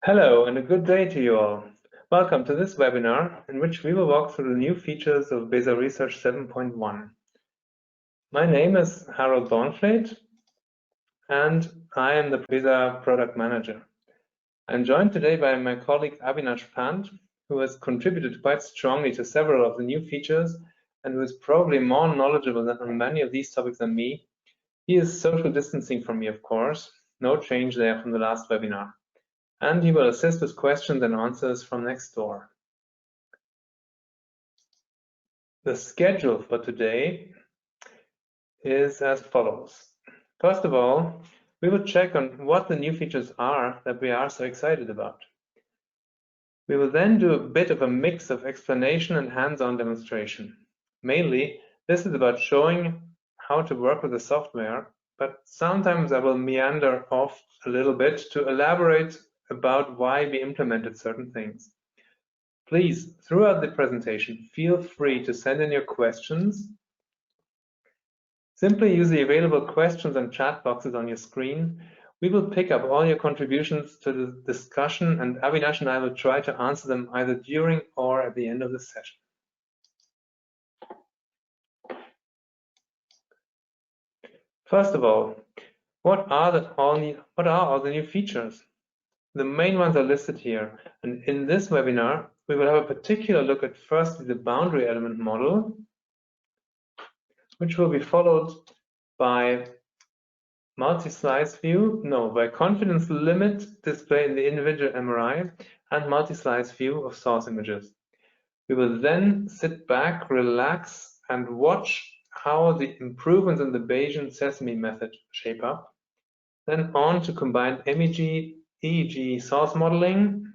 Hello and a good day to you all. Welcome to this webinar in which we will walk through the new features of BESA Research 7.1. My name is Harold Dornfleet and I am the BESA product manager. I'm joined today by my colleague Avinash Pant, who has contributed quite strongly to several of the new features and who is probably more knowledgeable on many of these topics than me. He is social distancing from me, of course. No change there from the last webinar. And he will assist with questions and answers from next door. The schedule for today is as follows. First of all, we will check on what the new features are that we are so excited about. We will then do a bit of a mix of explanation and hands-on demonstration. Mainly, this is about showing how to work with the software, but sometimes I will meander off a little bit to elaborate about why we implemented certain things. Please, throughout the presentation, feel free to send in your questions. Simply use the available questions and chat boxes on your screen. We will pick up all your contributions to the discussion, and Avinash and I will try to answer them either during or at the end of the session. First of all, what are all the new features? The main ones are listed here, and in this webinar, we will have a particular look at firstly the boundary element model, which will be followed by MultiSlice View, by confidence limit display in the individual MRI, and MultiSlice View of source images. We will then sit back, relax, and watch how the improvements in the Bayesian Sesame method shape up. Then on to combined MEG-EEG source modeling,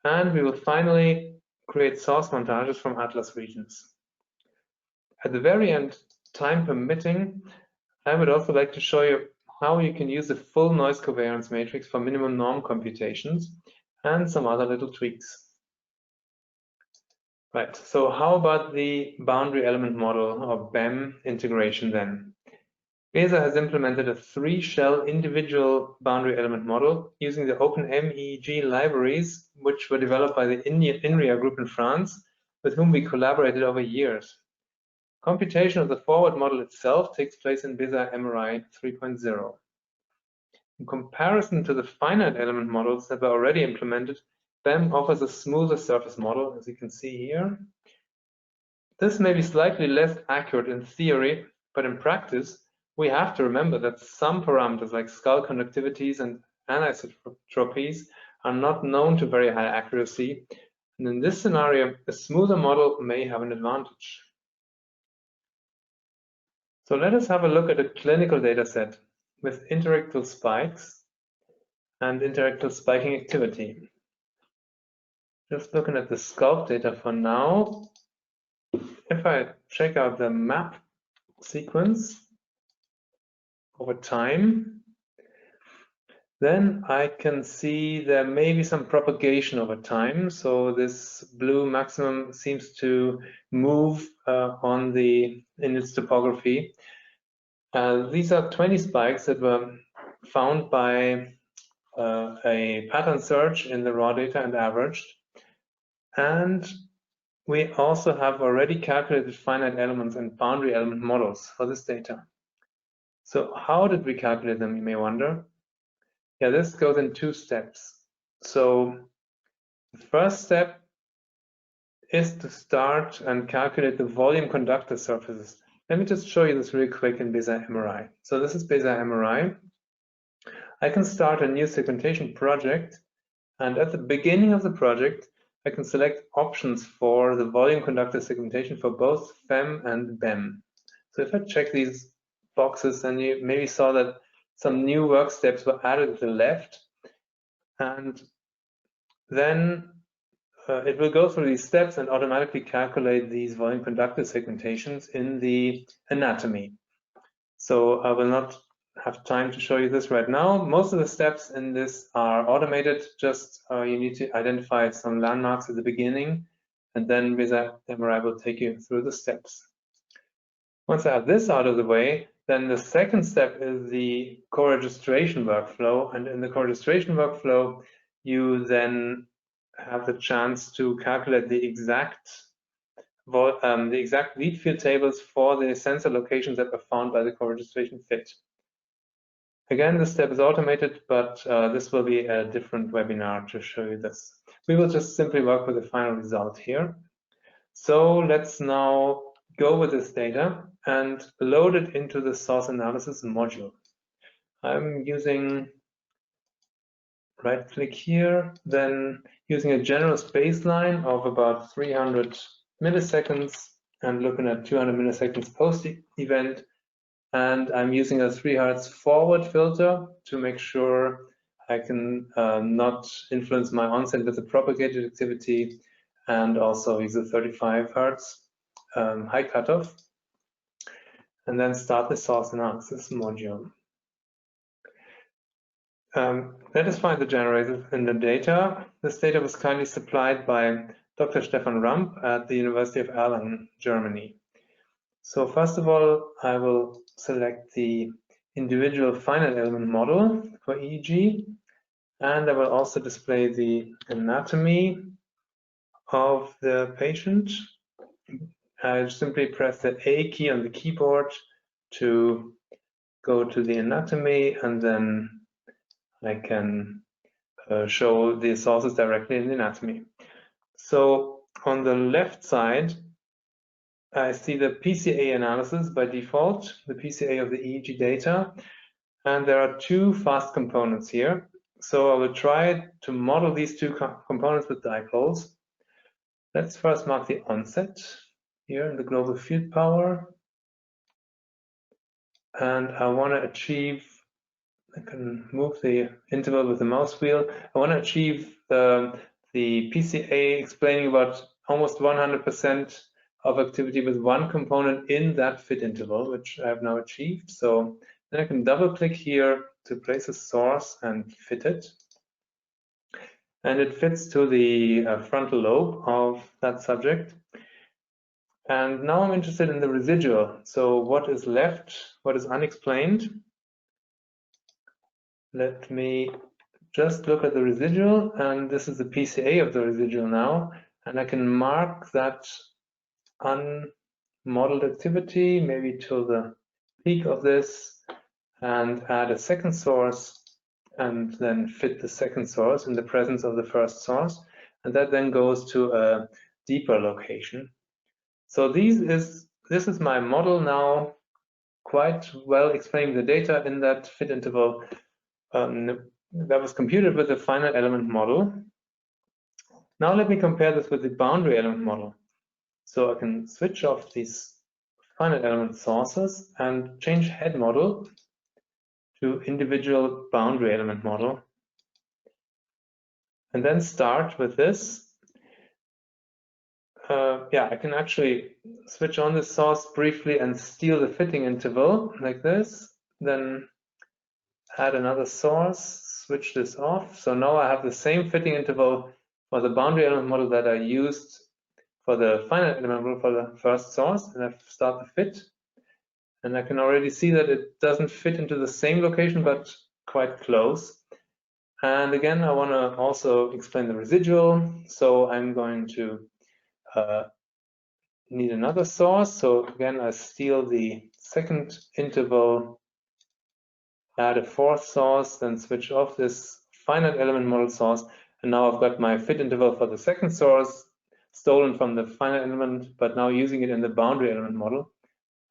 and we will finally create source montages from atlas regions. At the very end, time permitting, I would also like to show you how you can use the full noise covariance matrix for minimum norm computations and some other little tweaks. Right, so how about the boundary element model or BEM integration then? BESA has implemented a 3-shell individual boundary element model using the open MEG libraries, which were developed by the INRIA group in France, with whom we collaborated over years. Computation of the forward model itself takes place in BESA MRI 3.0. In comparison to the finite element models that were already implemented, BEM offers a smoother surface model, as you can see here. This may be slightly less accurate in theory, but in practice, we have to remember that some parameters like skull conductivities and anisotropies are not known to very high accuracy, and in this scenario, a smoother model may have an advantage. So let us have a look at a clinical data set with inter-ictal spikes and inter-ictal spiking activity. Just looking at the sculpt data for now, if I check out the map sequence over time, then I can see there may be some propagation over time. So this blue maximum seems to move in its topography. These are 20 spikes that were found by a pattern search in the raw data and averaged. And we also have already calculated finite elements and boundary element models for this data. So how did we calculate them, you may wonder? Yeah, this goes in 2 steps. So the first step is to start and calculate the volume conductor surfaces. Let me just show you this really quick in BESA MRI. So this is BESA MRI. I can start a new segmentation project, and at the beginning of the project, I can select options for the volume conductor segmentation for both FEM and BEM. So if I check these boxes, then you maybe saw that some new work steps were added to the left, and then it will go through these steps and automatically calculate these volume conductor segmentations in the anatomy. So I will not have time to show you this right now. Most of the steps in this are automated. Just you need to identify some landmarks at the beginning, and then BESA MRI will take you through the steps. Once I have this out of the way, then the second step is the co-registration workflow. And in the co-registration workflow, you then have the chance to calculate the exact lead field tables for the sensor locations that were found by the co-registration fit. Again, this step is automated, but this will be a different webinar to show you this. We will just simply work with the final result here. So let's now go with this data and load it into the source analysis module. I'm using right-click here, then using a generous baseline of about 300 milliseconds and looking at 200 milliseconds post-event. And I'm using a 3 Hz forward filter to make sure I can not influence my onset with the propagated activity, and also use a 35 Hz high cutoff. And then start the source analysis module. Let us find the generator in the data. This data was kindly supplied by Dr. Stefan Ramp at the University of Erlangen, Germany. So first of all, I will select the individual finite element model for EEG, and I will also display the anatomy of the patient. I simply press the A key on the keyboard to go to the anatomy, and then I can show the sources directly in the anatomy. So on the left side, I see the PCA analysis by default, the PCA of the EEG data, and there are two fast components here. So I will try to model these two components with dipoles. Let's first mark the onset here in the global field power. And I want to achieve, I can move the interval with the mouse wheel. I want to achieve the PCA explaining about almost 100% of activity with one component in that fit interval, which I have now achieved. So then I can double click here to place a source and fit it. And it fits to the frontal lobe of that subject. And now I'm interested in the residual. So what is left, what is unexplained? Let me just look at the residual, and this is the PCA of the residual now, and I can mark that unmodeled activity, maybe to the peak of this, and add a second source, and then fit the second source in the presence of the first source, and that then goes to a deeper location. So this is my model now, quite well explaining the data in that fit interval. That was computed with the finite element model. Now let me compare this with the boundary element model. So I can switch off these finite element sources and change head model to individual boundary element model. And then start with this. Yeah, I can actually switch on the source briefly and steal the fitting interval like this. Then add another source, switch this off. So now I have the same fitting interval for the boundary element model that I used for the finite element model for the first source, and I start the fit. And I can already see that it doesn't fit into the same location, but quite close. And again, I want to also explain the residual. So I'm going to need another source. So again, I steal the second interval, add a fourth source, then switch off this finite element model source. And now I've got my fit interval for the second source stolen from the finite element, but now using it in the boundary element model,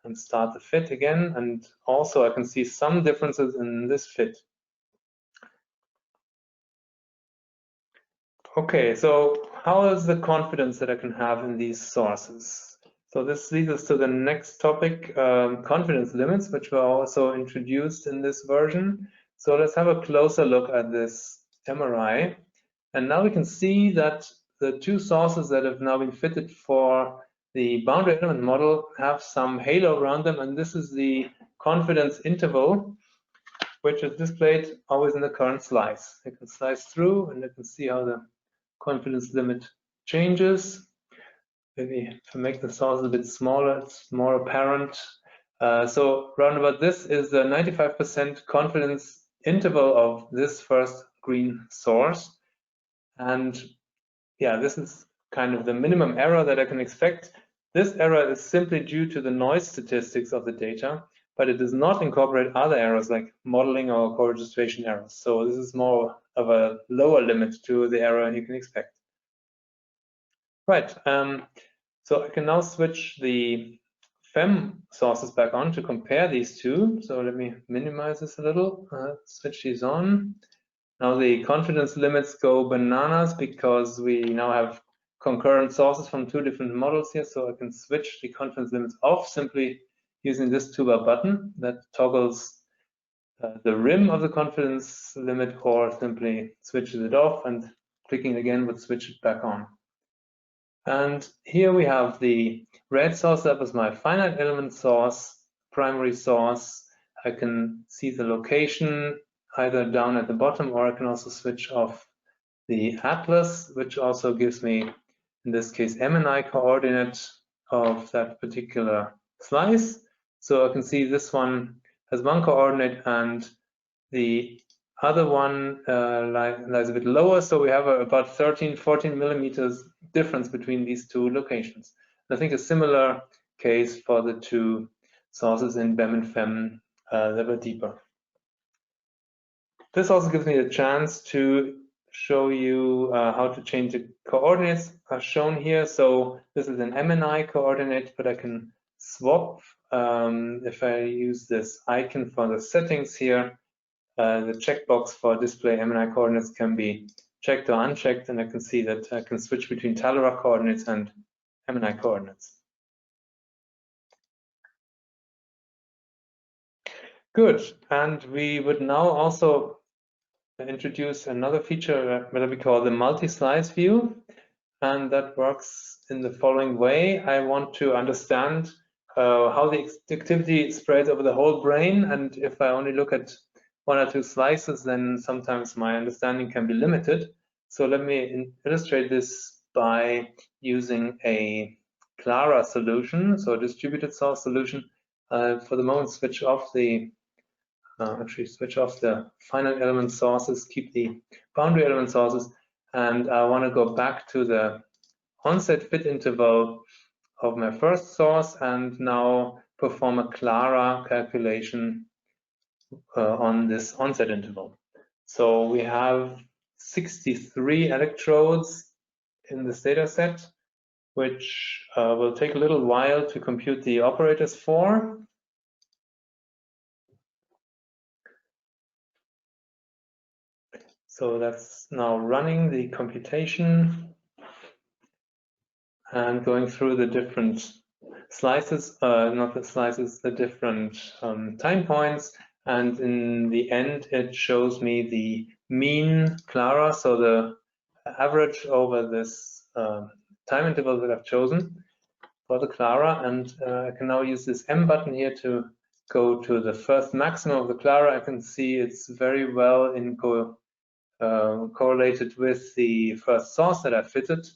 and start the fit again. And also I can see some differences in this fit. Okay, so how is the confidence that I can have in these sources? So this leads us to the next topic, confidence limits, which were also introduced in this version. So let's have a closer look at this MRI. And now we can see that the two sources that have now been fitted for the boundary element model have some halo around them, and this is the confidence interval, which is displayed always in the current slice. You can slice through, and you can see how the confidence limit changes. Maybe to make the source a bit smaller, it's more apparent. So round about this is the 95% confidence interval of this first green source. And yeah, this is kind of the minimum error that I can expect. This error is simply due to the noise statistics of the data, but it does not incorporate other errors like modeling or co-registration errors. So this is more of a lower limit to the error you can expect. Right, so I can now switch the FEM sources back on to compare these two. So let me minimize this a little, switch these on. Now the confidence limits go bananas because we now have concurrent sources from two different models here. So I can switch the confidence limits off simply using this toolbar button that toggles the rim of the confidence limit, or simply switches it off, and clicking again would switch it back on. And here we have the red source. That was my finite element source, primary source. I can see the location either down at the bottom, or I can also switch off the atlas, which also gives me, in this case, M&I coordinate of that particular slice. So I can see this one has one coordinate and the other one lies a bit lower, so we have about 13-14 millimeters difference between these two locations. And I think a similar case for the two sources in BEM and FEM that were deeper. This also gives me a chance to show you how to change the coordinates as shown here. So this is an M&I coordinate, but I can swap if I use this icon for the settings here. The checkbox for display M&I coordinates can be checked or unchecked, and I can see that I can switch between Talarock coordinates and M&I coordinates. Good, and we would now also introduce another feature that we call the MultiSlice View, and that works in the following way. I want to understand how the activity spreads over the whole brain, and if I only look at one or two slices, then sometimes my understanding can be limited. So let me illustrate this by using a Clara solution, so a distributed source solution. For the moment, switch off the finite element sources, keep the boundary element sources, and I want to go back to the onset fit interval of my first source and now perform a Clara calculation on this onset interval. So we have 63 electrodes in this data set, which will take a little while to compute the operators for. So that's now running the computation and going through the different slices, not the slices, the different time points. And in the end, it shows me the mean Clara, so the average over this time interval that I've chosen for the Clara. And I can now use this M button here to go to the first maximum of the Clara. I can see it's very well correlated with the first source that I fitted.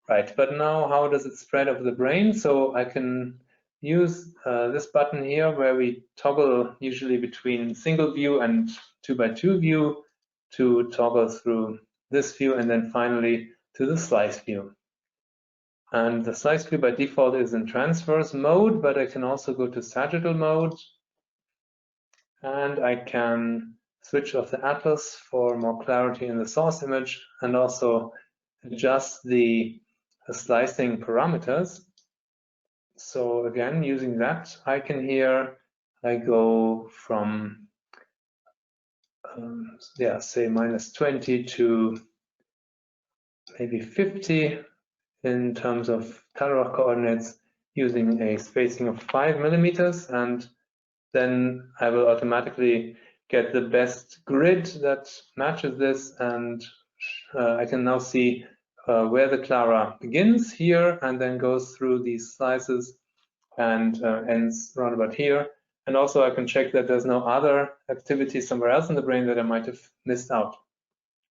Right, but now how does it spread over the brain? So I can use this button here where we toggle usually between single view and 2x2 view to toggle through this view, and then finally to the slice view. And the slice view by default is in transverse mode, but I can also go to sagittal mode, and I can switch off the atlas for more clarity in the source image, and also adjust the slicing parameters. So again, using that icon here, I go from say -20 to maybe 50 in terms of Talarock coordinates, using a spacing of 5 millimeters, and then I will automatically get the best grid that matches this, and I can now see where the Clara begins here and then goes through these slices and ends round about here. And also I can check that there's no other activity somewhere else in the brain that I might have missed out.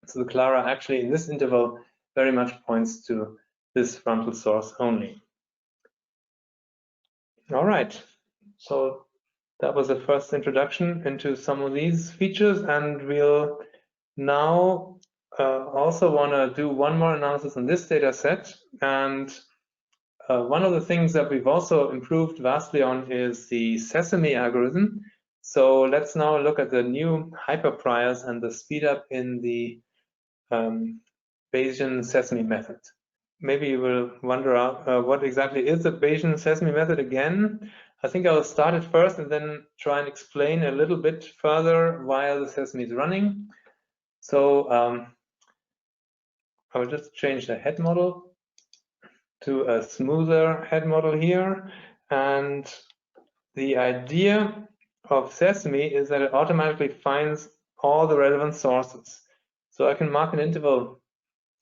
So the Clara actually in this interval very much points to this frontal source only. All right, so that was the first introduction into some of these features, and we'll now also want to do one more analysis on this data set. And one of the things that we've also improved vastly on is the Sesame algorithm. So let's now look at the new hyperpriors and the speed up in the Bayesian Sesame method. Maybe you will wonder what exactly is the Bayesian Sesame method again. I think I'll start it first and then try and explain a little bit further while the Sesame is running. So I will just change the head model to a smoother head model here. And the idea of Sesame is that it automatically finds all the relevant sources. So I can mark an interval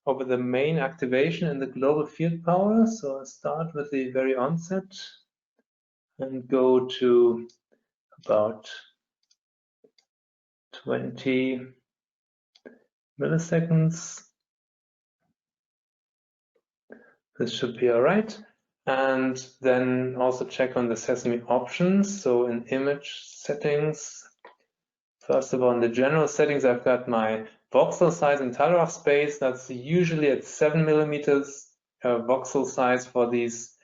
over the main activation in the global field power. So I'll start with the very onset and go to about 20 milliseconds. This should be all right. And then also check on the Sesame options. So in image settings, first of all, in the general settings, I've got my voxel size in Talraf space. That's usually at 7 millimeters voxel size for these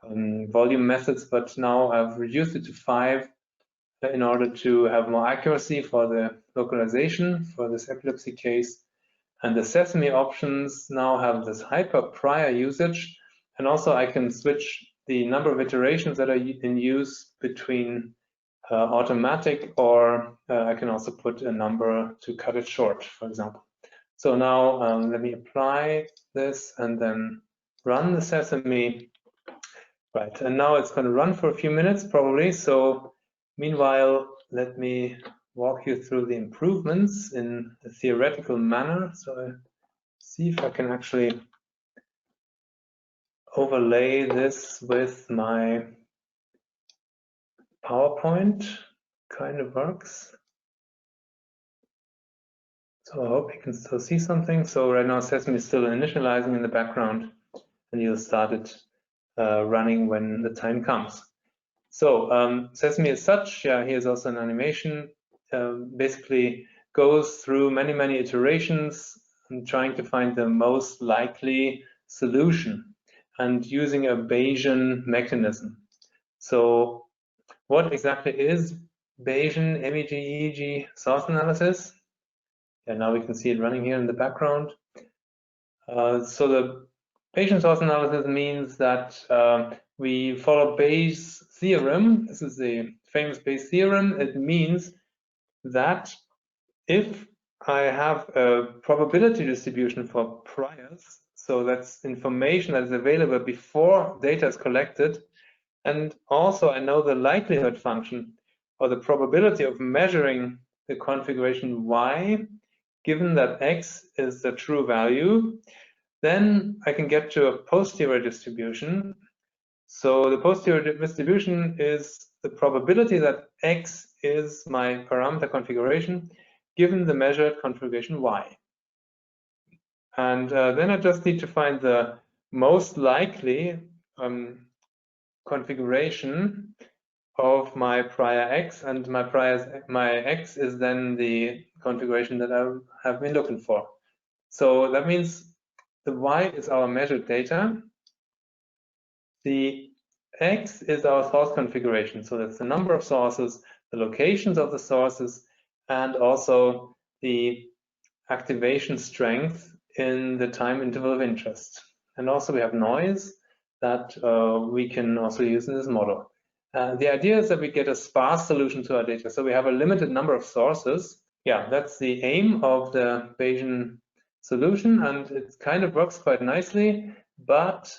volume methods, but now I've reduced it to 5 in order to have more accuracy for the localization for this epilepsy case. And the Sesame options now have this hyper-prior usage, and also I can switch the number of iterations that are in use between automatic, or I can also put a number to cut it short, for example. So now let me apply this and then run the Sesame. Right, and now it's going to run for a few minutes probably. So meanwhile, let me walk you through the improvements in a theoretical manner. So I see if I can actually overlay this with my PowerPoint. Kind of works. So I hope you can still see something. So right now Sesame is still initializing in the background, and you'll start it running when the time comes. So Sesame as such, yeah, here's also an animation, basically goes through many iterations and trying to find the most likely solution and using a Bayesian mechanism. So what exactly is Bayesian MEG-EEG source analysis? And now we can see it running here in the background. So the Bayesian source analysis means that we follow Bayes' theorem. This is the famous Bayes theorem. It means that if I have a probability distribution for priors, so that's information that is available before data is collected, and also I know the likelihood function or the probability of measuring the configuration y, given that x is the true value, then I can get to a posterior distribution. So the posterior distribution is the probability that x is my parameter configuration given the measured configuration y. And then I just need to find the most likely configuration of my prior x, and my x is then the configuration that I have been looking for. So that means the y is our measured data. The x is our source configuration. So that's the number of sources, the locations of the sources, and also the activation strength in the time interval of interest. And also we have noise that we can also use in this model. The idea is that we get a sparse solution to our data. So we have a limited number of sources. Yeah, that's the aim of the Bayesian solution, and it kind of works quite nicely, but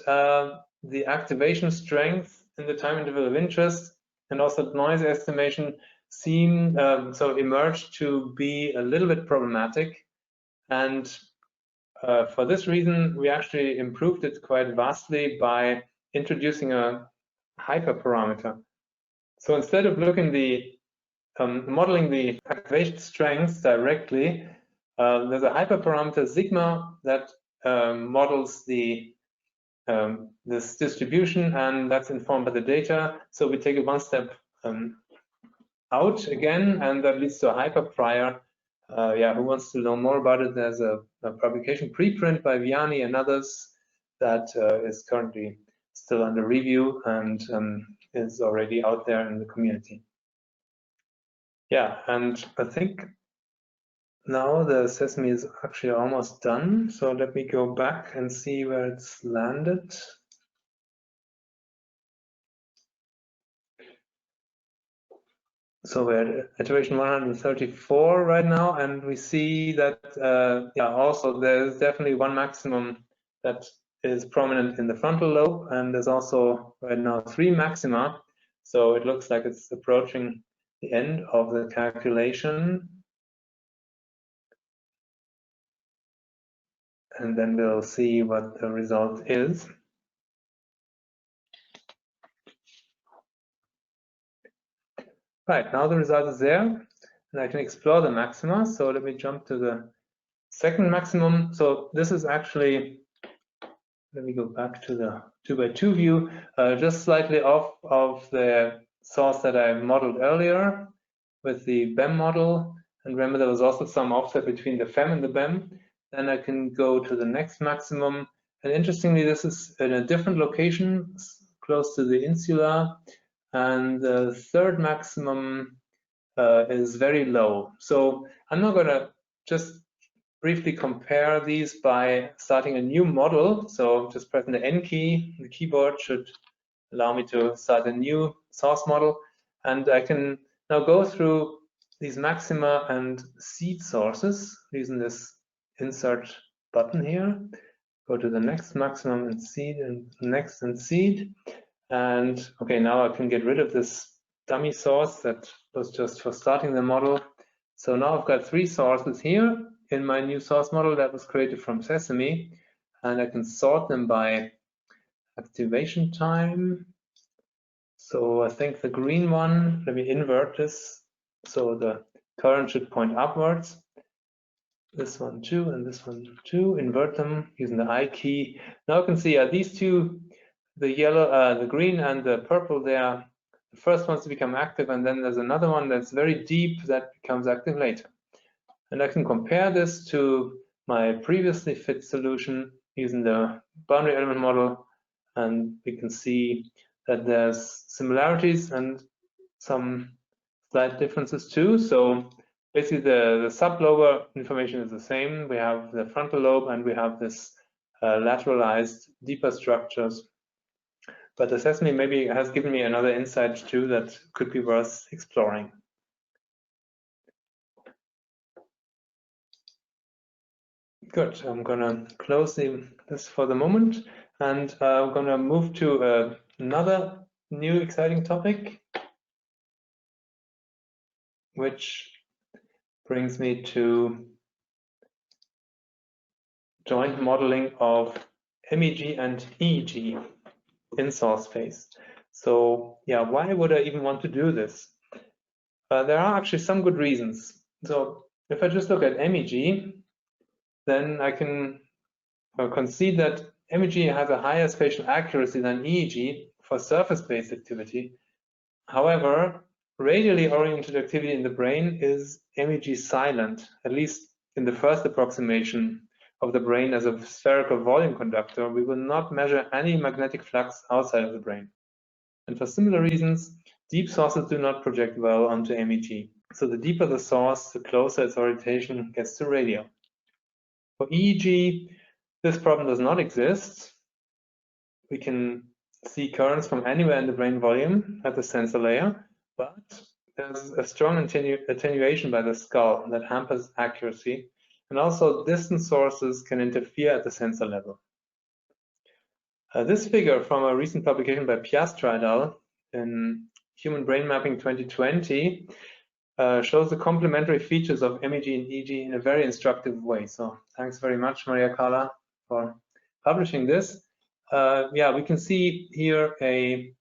the activation strength in the time interval of interest and also noise estimation seem so emerged to be a little bit problematic. And for this reason, we actually improved it quite vastly by introducing a hyperparameter. So instead of looking modeling the activation strength directly, there's a hyperparameter sigma that models this distribution, and that's informed by the data. So we take it one step out again, and that leads to a hyperprior Yeah, who wants to know more about it? There's a publication preprint by Vianney and others that is currently still under review and is already out there in the community. Yeah, and I think now the Sesame is actually almost done. So let me go back and see where it's landed. So we're at iteration 134 right now, and we see that, yeah, also there's definitely one maximum that is prominent in the frontal lobe, and there's also right now 3 maxima. So it looks like it's approaching the end of the calculation. And then we'll see what the result is. Right, now the result is there, and I can explore the maxima. So let me jump to the second maximum. So this is actually, let me go back to the 2x2 view, just slightly off of the source that I modeled earlier with the BEM model. And remember, there was also some offset between the FEM and the BEM. Then I can go to the next maximum. And interestingly, this is in a different location, close to the insula. And the third maximum is very low. So I'm not going to just briefly compare these by starting a new model. So just pressing the N key, the keyboard should allow me to start a new source model. And I can now go through these maxima and seed sources using this insert button here. Go to the next maximum and seed, and next and seed. And okay, now I can get rid of this dummy source that was just for starting the model. So now I've got 3 sources here in my new source model that was created from Sesame, and I can sort them by activation time. So I think the green one, let me invert this, so the current should point upwards. This one too, and this one too. Invert them using the I key. Now I can see these two, the yellow, the green and the purple, they are the first ones to become active, and then there's another one that's very deep that becomes active later. And I can compare this to my previously fit solution using the boundary element model, and we can see that there's similarities and some slight differences too. So basically the sublobar information is the same. We have the frontal lobe and we have this lateralized deeper structures. But the Sesame maybe has given me another insight too that could be worth exploring. Good, I'm gonna close this for the moment, and I'm gonna move to another new exciting topic, which brings me to joint modeling of MEG and EEG in source space. So yeah, why would I even want to do this? There are actually some good reasons. So if I just look at MEG, then I can concede that MEG has a higher spatial accuracy than EEG for surface-based activity. However, radially oriented activity in the brain is MEG silent, at least in the first approximation of the brain as a spherical volume conductor. We will not measure any magnetic flux outside of the brain. And for similar reasons, deep sources do not project well onto MEG. So the deeper the source, the closer its orientation gets to radio. For EEG, this problem does not exist. We can see currents from anywhere in the brain volume at the sensor layer, but there's a strong attenuation by the skull that hampers accuracy, and also distant sources can interfere at the sensor level. This figure from a recent publication by Piastra et al. In Human Brain Mapping 2020 shows the complementary features of MEG and EEG in a very instructive way. So thanks very much, Maria Carla, for publishing this. Yeah, we can see here a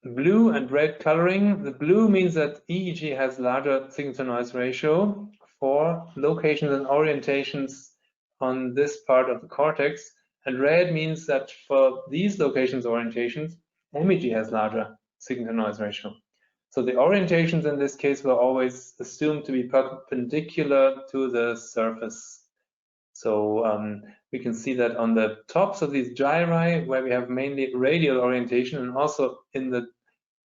blue and red coloring. The blue means that EEG has larger signal-to-noise ratio for locations and orientations on this part of the cortex, and red means that for these locations orientations, MEG has larger signal-to-noise ratio. So the orientations in this case were always assumed to be perpendicular to the surface. So we can see that on the tops of these gyri, where we have mainly radial orientation, and also in the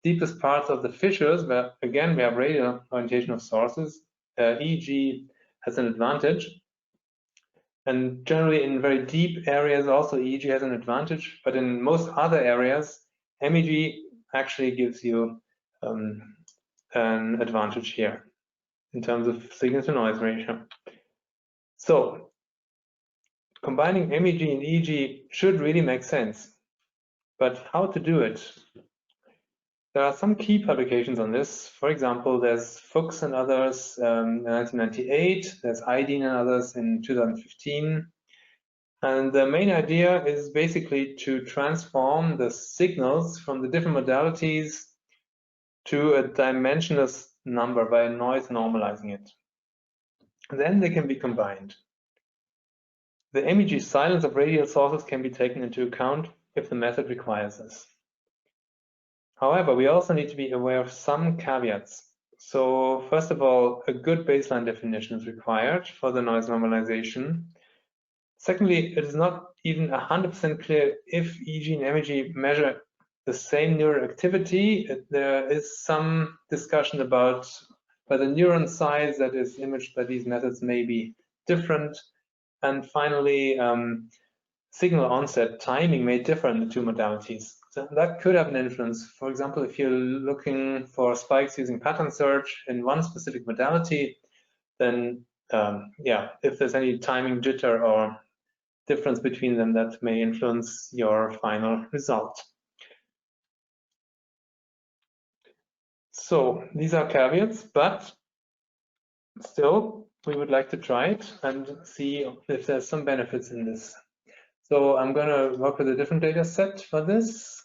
deepest parts of the fissures, where again we have radial orientation of sources, EEG has an advantage. And generally in very deep areas also EEG has an advantage, but in most other areas, MEG actually gives you an advantage here in terms of signal to noise ratio. So combining MEG and EEG should really make sense, but how to do it? There are some key publications on this. For example, there's Fuchs and others in 1998, there's Aydin and others in 2015. And the main idea is basically to transform the signals from the different modalities to a dimensionless number by noise normalizing it. Then they can be combined. The MEG silence of radial sources can be taken into account if the method requires this. However, we also need to be aware of some caveats. So first of all, a good baseline definition is required for the noise normalization. Secondly, it is not even 100% clear if EEG and MEG measure the same neural activity. There is some discussion about whether neuron size that is imaged by these methods may be different. And finally, signal onset timing may differ in the two modalities. So that could have an influence. For example, if you're looking for spikes using pattern search in one specific modality, then yeah, if there's any timing jitter or difference between them, that may influence your final result. So these are caveats, but still we would like to try it and see if there's some benefits in this. So I'm going to work with a different data set for this.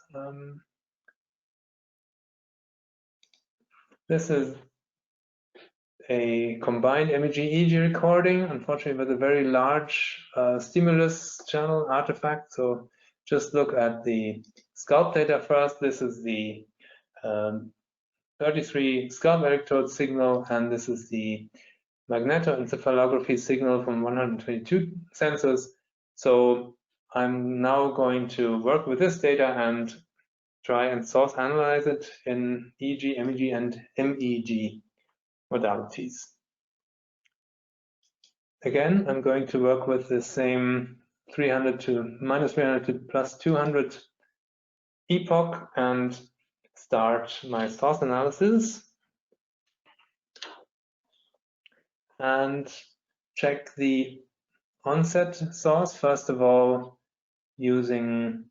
This is a combined MEG-EEG recording, unfortunately with a very large stimulus channel artifact. So just look at the scalp data first. This is the 33 scalp electrode signal, and this is the magnetoencephalography signal from 122 sensors. So I'm now going to work with this data and try and source analyze it in EEG, MEG, and MEG modalities. Again, I'm going to work with the same 300 to minus 300 to plus 200 epoch and start my source analysis and check the onset source, first of all, using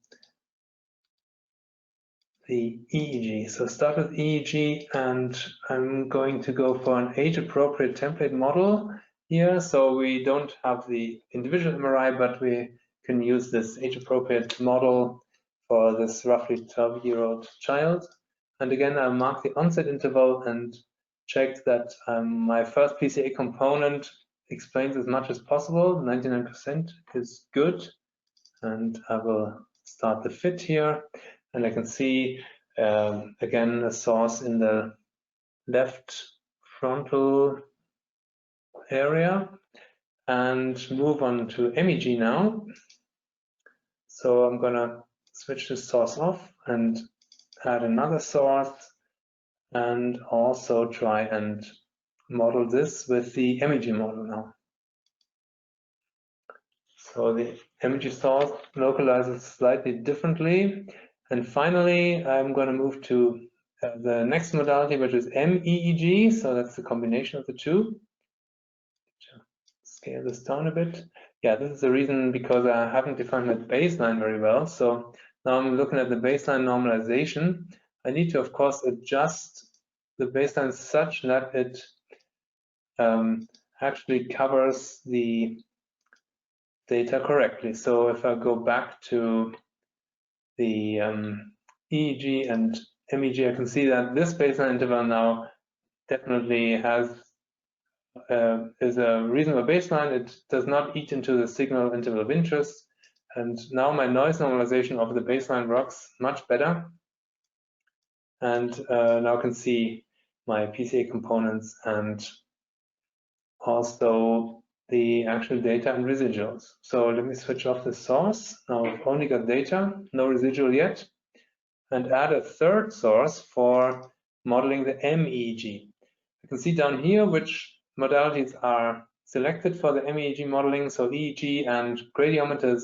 the EEG. So start with EEG, and I'm going to go for an age-appropriate template model here. So we don't have the individual MRI, but we can use this age-appropriate model for this roughly 12-year-old child. And again, I'll mark the onset interval and check that my first PCA component explains as much as possible. 99% is good. And I will start the fit here. And I can see, again, a source in the left frontal area, and move on to MEG now. So I'm going to switch this source off and add another source, and also try and model this with the MEG model now. So the MEG source localizes slightly differently. And finally, I'm going to move to the next modality, which is MEG. So that's the combination of the two. Scale this down a bit. Yeah, this is the reason, because I haven't defined my baseline very well. So now I'm looking at the baseline normalization. I need to, of course, adjust the baseline such that it actually covers the data correctly. So if I go back to the EEG and MEG, I can see that this baseline interval now definitely has is a reasonable baseline. It does not eat into the signal interval of interest. And now my noise normalization of the baseline works much better. and now I can see my PCA components and also the actual data and residuals. So let me switch off the source. Now I've only got data, no residual yet, and add a third source for modeling the MEG. You can see down here which modalities are selected for the MEG modeling, so EEG and gradiometers.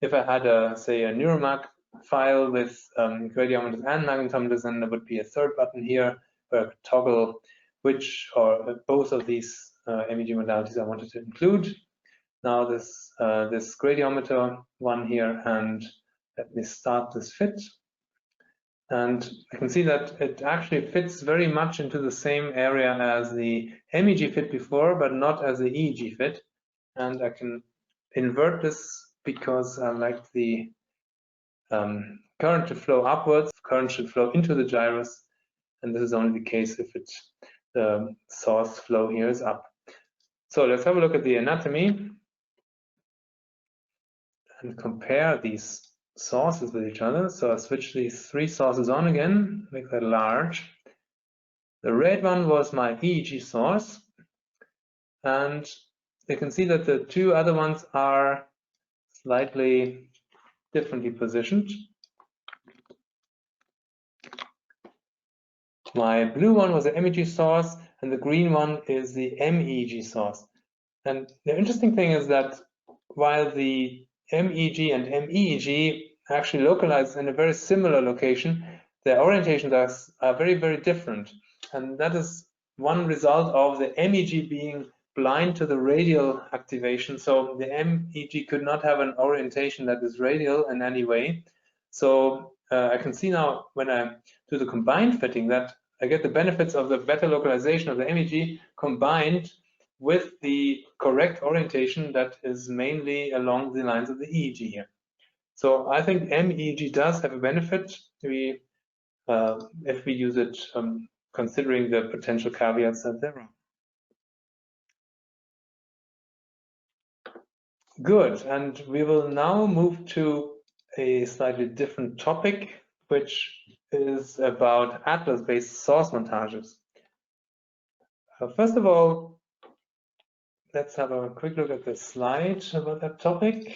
If I had say a neuromag file with gradiometers and magnetometers, then there would be a third button here where I could toggle which or both of these MEG modalities I wanted to include. Now this gradiometer one here, and let me start this fit. And I can see that it actually fits very much into the same area as the MEG fit before, but not as the EEG fit. And I can invert this because I like the current to flow upwards, current should flow into the gyrus, and this is only the case if the source flow here is up. So let's have a look at the anatomy and compare these sources with each other. So I switch these three sources on again, make that large. The red one was my EEG source, and you can see that the two other ones are slightly differently positioned. My blue one was the MEG source, and the green one is the MEG source. And the interesting thing is that while the MEG and MEEG actually localize in a very similar location, their orientations are very, very different. And that is one result of the MEG being blind to the radial activation. So the MEG could not have an orientation that is radial in any way. So I can see now when I do the combined fitting that I get the benefits of the better localization of the MEG combined with the correct orientation that is mainly along the lines of the EEG here. So I think MEG does have a benefit if we use it considering the potential caveats that there are. Good, and we will now move to a slightly different topic, which is about atlas-based source montages. First of all, let's have a quick look at the slide about that topic.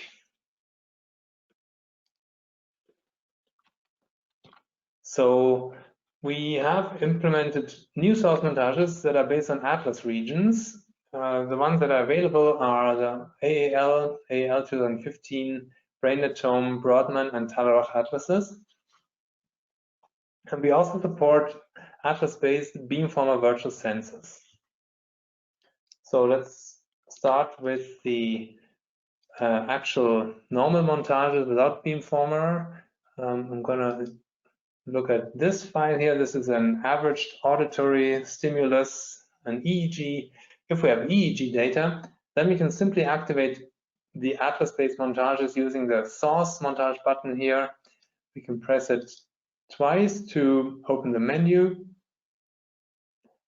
So we have implemented new source montages that are based on atlas regions. The ones that are available are the AAL 2015, Brainetome, Broadman, and Talaroch atlases. And we also support atlas-based beamformer virtual sensors. So let's start with the actual normal montages without beamformer. I'm going to look at this file here. This is an averaged auditory stimulus, an EEG. If we have EEG data, then we can simply activate the atlas-based montages using the source montage button here. We can press it twice to open the menu,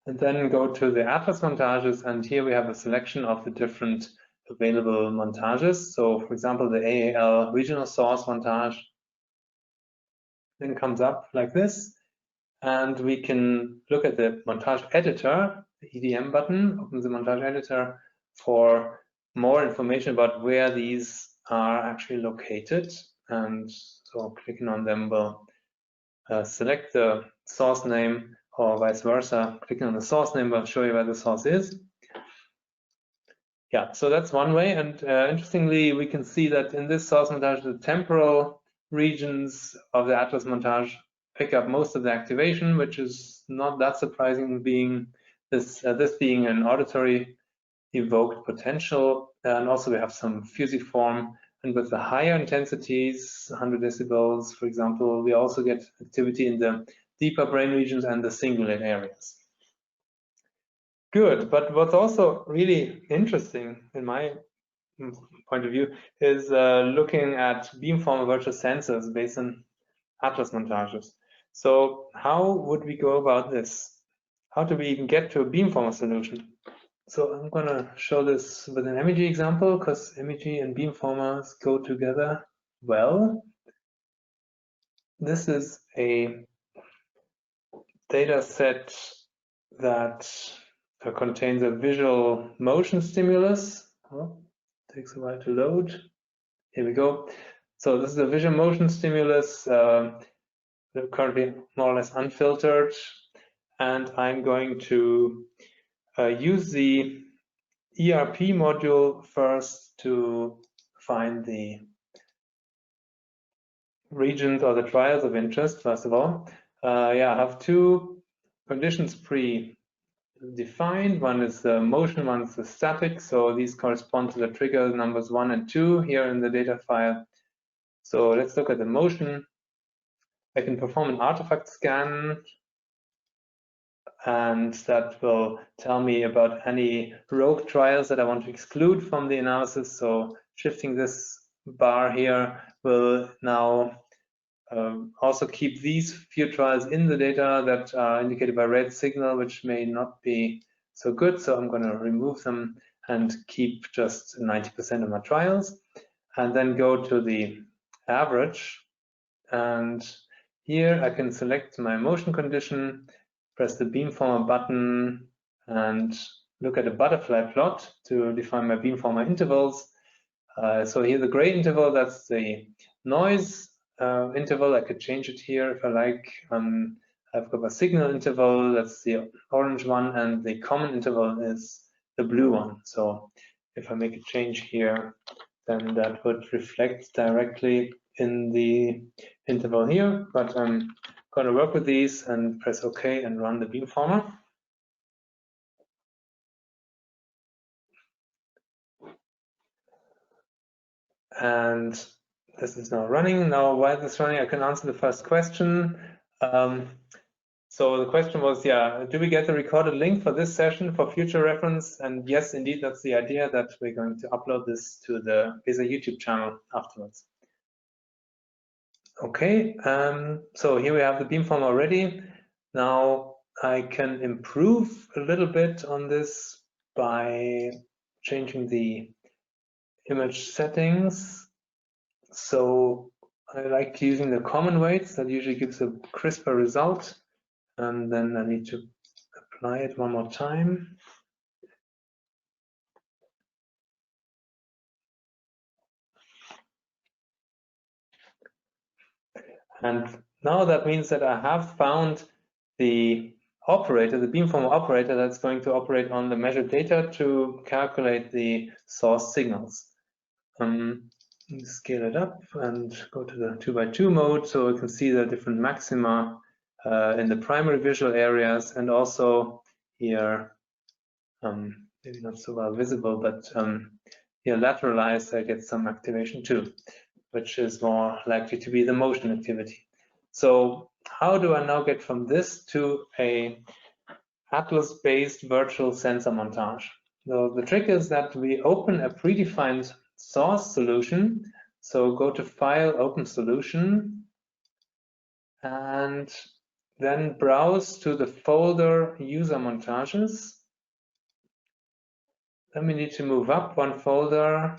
and then go to the atlas montages, and here we have a selection of the different available montages. So for example, the AAL regional source montage then comes up like this, and we can look at the montage editor. The EDM button opens the montage editor for more information about where these are actually located, and so clicking on them will select the source name, or vice versa. Clicking on the source name will show you where the source is. Yeah, so that's one way, and interestingly, we can see that in this source montage, the temporal regions of the atlas montage pick up most of the activation, which is not that surprising, being this being an auditory evoked potential. And also we have some fusiform, and with the higher intensities, 100 decibels, for example, we also get activity in the deeper brain regions and the cingulate areas. Good, but what's also really interesting in my point of view is looking at beamformer virtual sensors based on atlas montages. So how would we go about this? How do we even get to a beamformer solution? So I'm going to show this with an MEG example, because MEG and beamformers go together well. This is a data set that contains a visual motion stimulus. Oh, takes a while to load. Here we go. So this is a visual motion stimulus, currently more or less unfiltered, and I'm going to use the ERP module first to find the regions or the trials of interest, first of all. Yeah, I have two conditions pre-defined. One is the motion, one is the static. So these correspond to the trigger numbers 1 and 2 here in the data file. So let's look at the motion. I can perform an artifact scan, and that will tell me about any rogue trials that I want to exclude from the analysis. So shifting this bar here will now also keep these few trials in the data that are indicated by red signal, which may not be so good. So I'm going to remove them and keep just 90% of my trials, and then go to the average. And here I can select my motion condition, press the Beamformer button, and look at a butterfly plot to define my Beamformer intervals. So here the gray interval, that's the noise interval. I could change it here if I like. I've got a signal interval, that's the orange one, and the common interval is the blue one. So if I make a change here, then that would reflect directly in the interval here. But I'm going to work with these and press OK and run the Beamformer. And this is now running. Now, while this is running, I can answer the first question. So the question was, yeah, do we get the recorded link for this session for future reference? And yes, indeed, that's the idea, that we're going to upload this to the BESA YouTube channel afterwards. Okay, so here we have the Beamform already. Now I can improve a little bit on this by changing the image settings. So I like using the common weights. That usually gives a crisper result. And then I need to apply it one more time. And now that means that I have found the operator, the Beamformer operator, that's going to operate on the measured data to calculate the source signals. Scale it up and go to the 2x2 mode so we can see the different maxima in the primary visual areas, and also here, maybe not so well visible, but here lateralized I get some activation too, which is more likely to be the motion activity. So how do I now get from this to a Atlas-based virtual sensor montage? So the trick is that we open a predefined source solution. So go to File, Open Solution, and then browse to the folder User Montages. Then we need to move up one folder,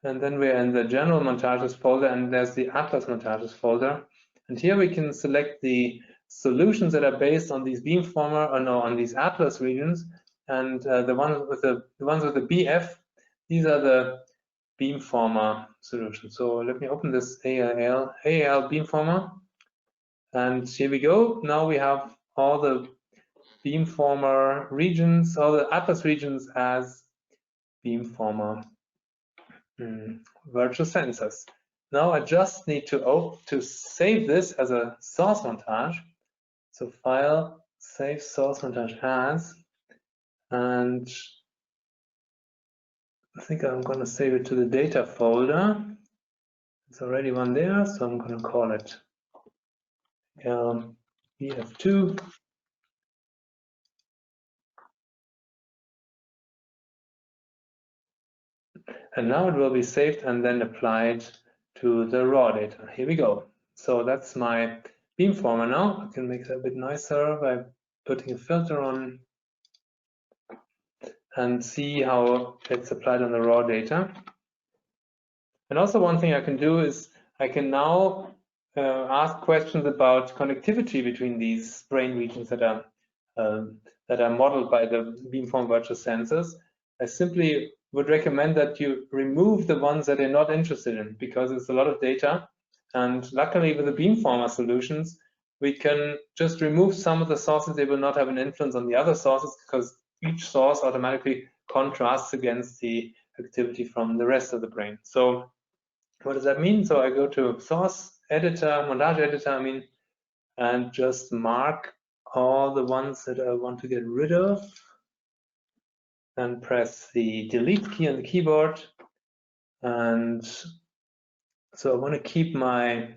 and then we're in the General Montages folder, and there's the Atlas Montages folder. And here we can select the solutions that are based on these Beamformer, or no, on these Atlas regions. And the ones with the BF, these are the Beamformer solutions. So let me open this AAL Beamformer, and here we go. Now we have all the Beamformer regions, all the Atlas regions as Beamformer virtual sensors. Now I just need to save this as a source montage. So File, Save Source Montage As, and I think I'm going to save it to the data folder. There's already one there, so I'm going to call it BF2. And now it will be saved and then applied to the raw data. Here we go. So that's my Beamformer now. I can make it a bit nicer by putting a filter on and see how it's applied on the raw data. And also one thing I can do is I can now ask questions about connectivity between these brain regions that are modeled by the Beamform virtual sensors, I simply would recommend that you remove the ones that you're not interested in, because it's a lot of data. And luckily, with the Beamformer solutions, we can just remove some of the sources. They will not have an influence on the other sources, because each source automatically contrasts against the activity from the rest of the brain. So what does that mean? So I go to source editor, montage editor, I mean, and just mark all the ones that I want to get rid of, and press the delete key on the keyboard. And so I want to keep my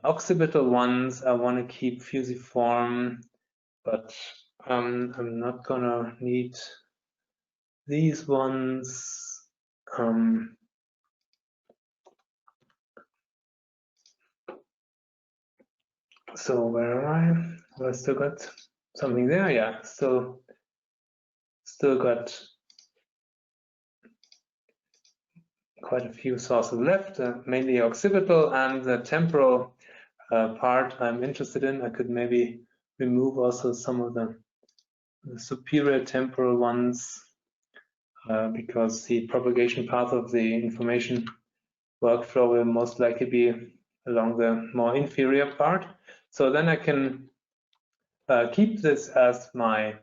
occipital ones, I want to keep fusiform, but I'm not gonna need these ones. So where am I? Have I still got something there? Yeah, still got quite a few sources left, mainly occipital, and the temporal part I'm interested in. I could maybe remove also some of the superior temporal ones, because the propagation path of the information workflow will most likely be along the more inferior part. So then I can keep this as my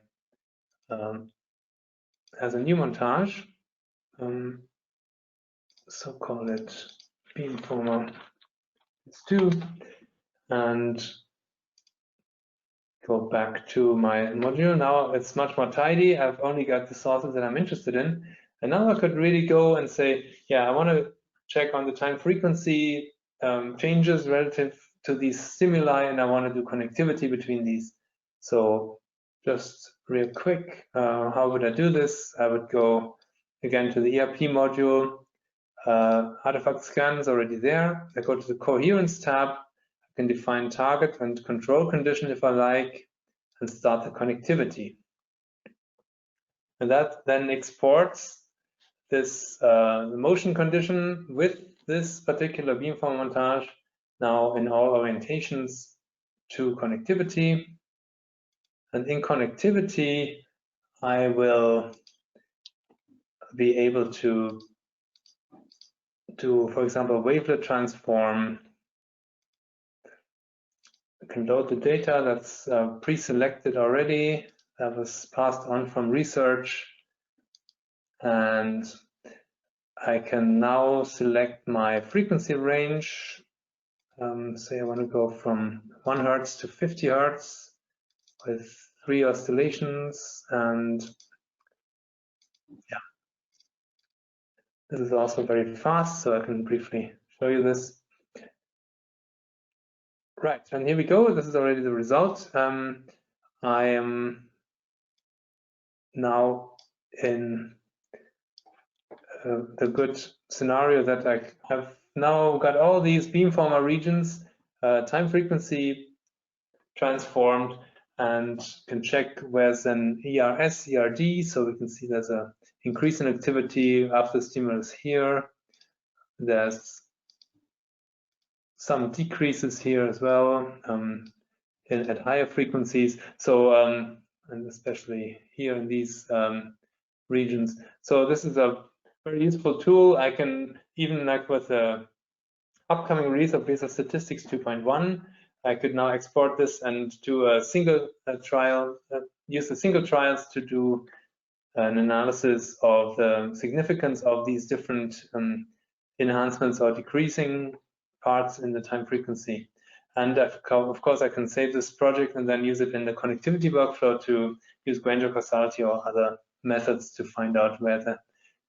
as a new montage. So call it Beamformer 2, and go back to my module. Now it's much more tidy. I've only got the sources that I'm interested in. And now I could really go and say, yeah, I want to check on the time frequency changes relative to these stimuli, and I want to do connectivity between these. So just real quick, how would I do this? I would go again to the ERP module. Artifact scan is already there. I go to the coherence tab. I can define target and control condition if I like, and start the connectivity. And that then exports this the motion condition with this particular beamform montage now in all orientations to connectivity. And in connectivity, I will be able to do, for example, Wavelet Transform. I can load the data that's pre-selected already, that was passed on from research, and I can now select my frequency range. Say I want to go from 1 Hertz to 50 Hertz with 3 oscillations, and yeah, this is also very fast, so I can briefly show you this. Right, and here we go. This is already the result. I am now in the good scenario that I have now got all these beamformer regions, time frequency transformed, and can check where's an ERS, ERD, so we can see there's a increase in activity after stimulus here. There's some decreases here as well at higher frequencies. So and especially here in these regions. So this is a very useful tool. I can even, like with the upcoming release of BESA Statistics 2.1, I could now export this and do a single trial, use the single trials to do an analysis of the significance of these different enhancements or decreasing parts in the time frequency. And of course, I can save this project and then use it in the connectivity workflow to use granular causality or other methods to find out where the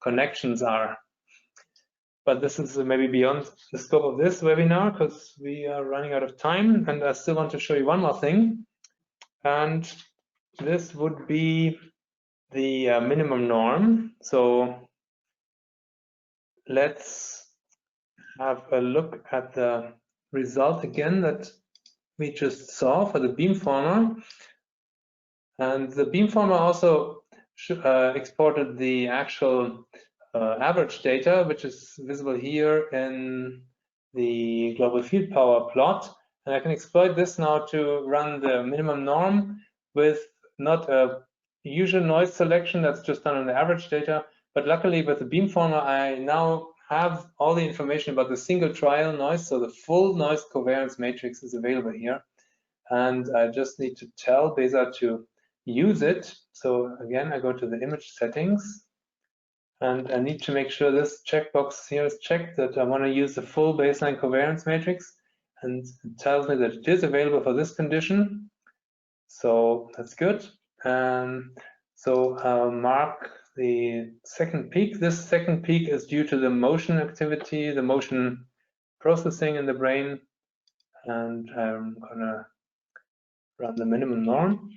connections are. But this is maybe beyond the scope of this webinar because we are running out of time, and I still want to show you one more thing. And this would be the minimum norm. So let's have a look at the result again that we just saw for the beamformer. And the beamformer also exported the actual average data, which is visible here in the global field power plot, and I can exploit this now to run the minimum norm with not a usual noise selection that's just done on the average data, but luckily with the beamformer I now have all the information about the single trial noise, so the full noise covariance matrix is available here, and I just need to tell BESA to use it. So again, I go to the image settings, and I need to make sure this checkbox here is checked, that I want to use the full baseline covariance matrix, and it tells me that it is available for this condition. So that's good. So I'll mark the second peak. This second peak is due to the motion activity, the motion processing in the brain, and I'm gonna run the minimum norm.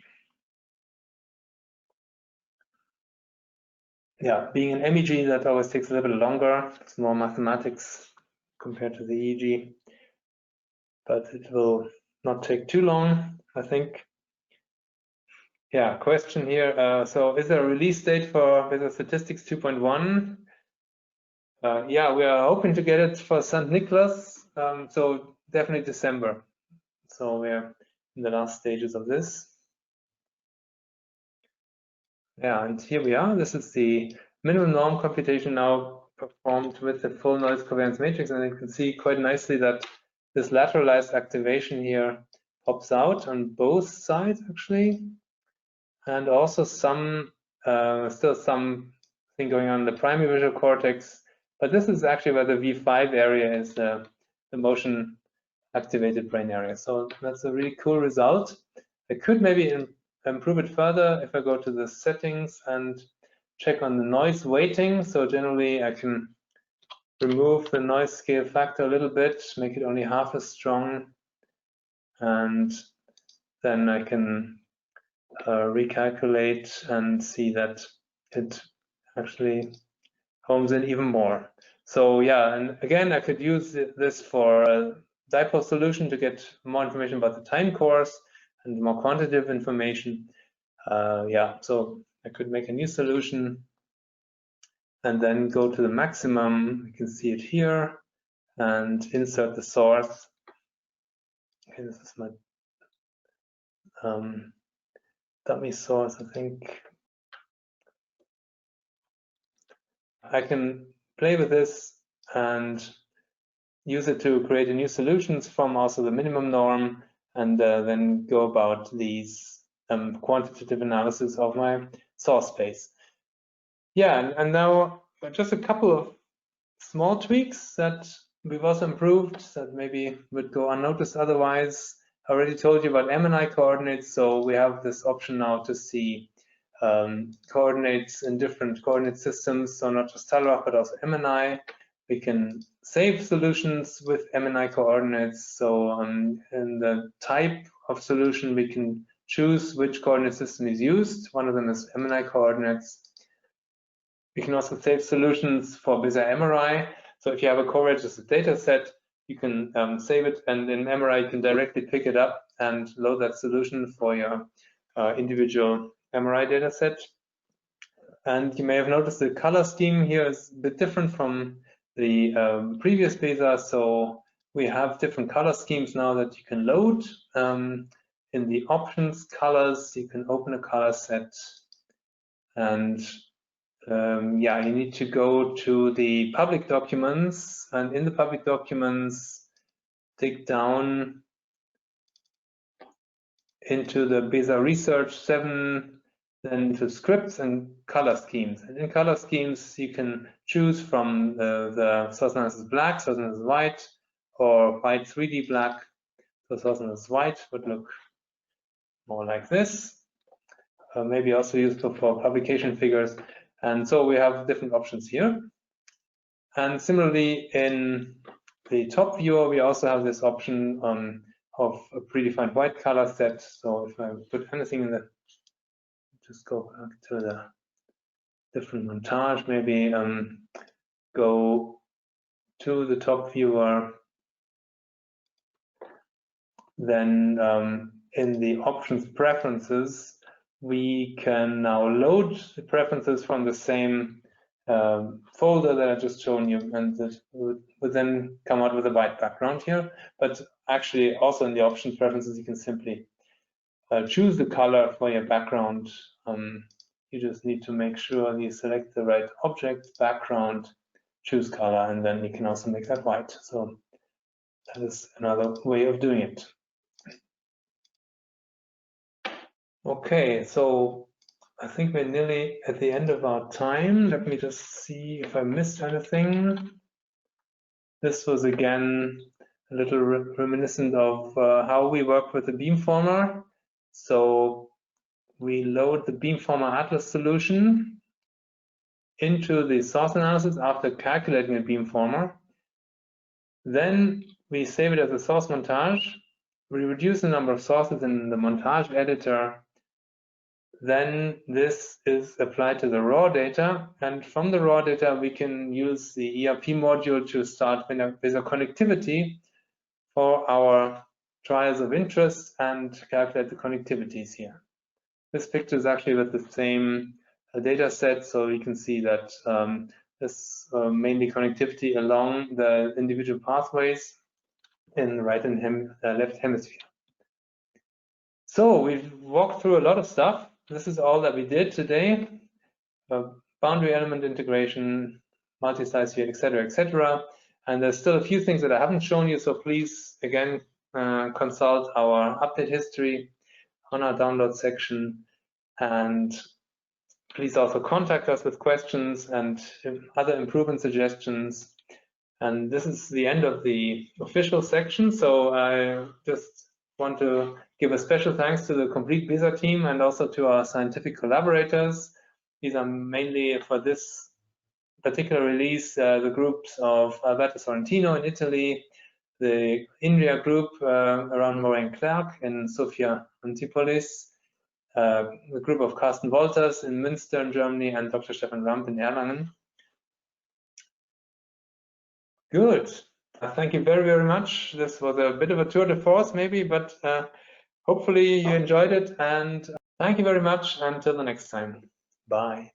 Yeah, being an MEG, that always takes a little bit longer. It's more mathematics compared to the EEG, but it will not take too long, I think. Yeah, question here. So is there a release date for BESA Statistics 2.1? Yeah, we are hoping to get it for St. Nicholas, so definitely December. So we're in the last stages of this. Yeah, and here we are. This is the minimum norm computation now performed with the full noise covariance matrix, and you can see quite nicely that this lateralized activation here pops out on both sides actually, and also some still some thing going on in the primary visual cortex, but this is actually where the V5 area is the motion activated brain area. So that's a really cool result. I could maybe improve it further if I go to the settings and check on the noise weighting. So generally I can remove the noise scale factor a little bit, make it only half as strong, and then I can recalculate and see that it actually homes in even more. So yeah, and again, I could use this for a dipole solution to get more information about the time course and more quantitative information. Yeah, so I could make a new solution and then go to the maximum. You can see it here and insert the source. Okay, this is my dummy source, I think. I can play with this and use it to create a new solutions from also the minimum norm, and then go about these quantitative analysis of my source space. Yeah, and now just a couple of small tweaks that we've also improved that maybe would go unnoticed otherwise. I already told you about M and I coordinates, so we have this option now to see coordinates in different coordinate systems, so not just Talrock, but also M and I. We can save solutions with M and I coordinates, so in the type of solution we can choose which coordinate system is used. One of them is M and I coordinates. We can also save solutions for BESA MRI. So if you have a co-registered data set, you can save it, and in MRI you can directly pick it up and load that solution for your individual MRI data set. And you may have noticed the color scheme here is a bit different from the previous BESA. So we have different color schemes now that you can load. In the options colors, you can open a color set, and yeah, you need to go to the public documents, and in the public documents, dig down into the BESA Research 7, then to scripts and color schemes. And in color schemes, you can choose from the source analysis black, source analysis white, or white 3D black. So source analysis white would look more like this. Maybe also useful for publication figures. And so we have different options here. And similarly, in the top viewer, we also have this option of a predefined white color set. So if I put anything in the, just go back to the different montage, maybe go to the top viewer, then in the options preferences, we can now load the preferences from the same folder that I just shown you, and it would then come out with a white background here. But actually, also in the options preferences, you can simply choose the color for your background. You just need to make sure you select the right object, background, choose color, and then you can also make that white. So that is another way of doing it. Okay, so I think we're nearly at the end of our time. Let me just see if I missed anything. This was again a little reminiscent of how we work with the Beamformer. So we load the Beamformer Atlas solution into the source analysis after calculating a Beamformer. Then we save it as a source montage. We reduce the number of sources in the montage editor. Then this is applied to the raw data, and from the raw data we can use the ERP module to start BESA connectivity for our trials of interest and calculate the connectivities here. This picture is actually with the same data set, so you can see that this mainly connectivity along the individual pathways in the right and left hemisphere. So we've walked through a lot of stuff. This is all that we did today. Boundary element integration, MultiSlice View, etc., etc. And there's still a few things that I haven't shown you, so please, again, consult our update history on our download section. And please also contact us with questions and other improvement suggestions. And this is the end of the official section, so I just want to give a special thanks to the complete BESA team and also to our scientific collaborators. These are mainly for this particular release the groups of Alberto Sorrentino in Italy, the INRIA group around Maureen Clark in Sofia Antipolis, the group of Carsten Wolters in Münster in Germany, and Dr. Stefan Ramp in Erlangen. Good. Thank you very, very much. This was a bit of a tour de force maybe, but hopefully you enjoyed it, and thank you very much. Until the next time. Bye.